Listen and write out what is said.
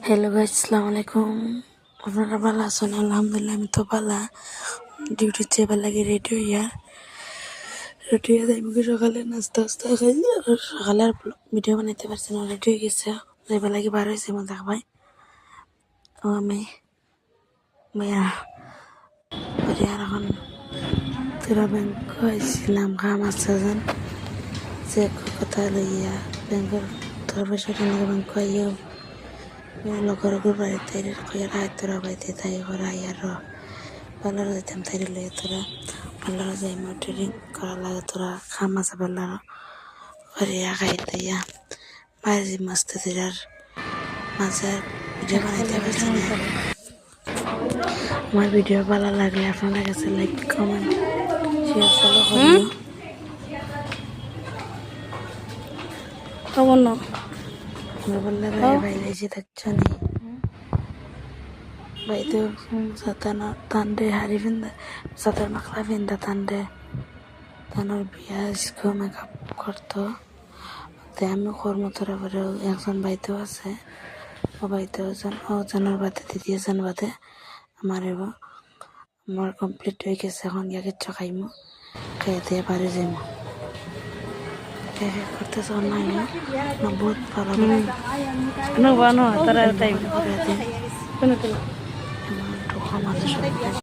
Hello guys, আসসালামু আলাইকুম। আপনারা ভালো আছেন? আলহামদুলিল্লাহ, আমি তো ভালো। ডিউটি যেবার লাগে রেডি হয়ে যাই মুখে সকালে নাস্তা আস্তা খাই। সকালে আর ভিডিও বানাইতে পারছি না, রেডি হয়ে গেছে। যাইবার লাগে বার হয়েছে মো দেখ ভাই ও আমি ভাইয়া বাড়ি। আর এখন তোরা ব্যাংক হয়েছিলাম কাম আছে যেন যে কথা লইয়া ব্যাংকের তোরা পয়সা কিনে ব্যাংক আইয়াও লগর বাড়িতে রায় তোরা বাড়িতে তাই করা আর পার্লার যেতাম তাই লইয়া তোরা পার্লার যাই ট্রেনিং করা লাগে তোরা খাম আছে পার্লার করিয়া খাই দিয়া বাইরে মস্ত আর মাঝে ভিডিও বানাইতে পারছি না। আমার ভিডিও ভালো লাগলে আপনাদের কাছে লাইক কমেন্ট শেয়ার ফলো করুন। কেমন না বললে বাইরে এসে থাকছো নি বাইতে সাতানা তান্ডে হারি ফিন্দা সাতার মাখলা ফিন্দা তান্ডে তানোর বিয়া স্কো মেকআপ করতো তাই আমি কর্ম তোরা করে একজন বাইতেও আছে ও বাইতে ওজনের বাদে দ্বিতীয়জন বাদে আমার কমপ্লিট হয়ে গেছে। এখন গিয়ে কিচ্ছু খাইমো খেয়ে দিয়ে বাড়ি যাইমো করতে চাও না বহুত ভালো তারা টাইম করে দিন ঢোকা মানুষ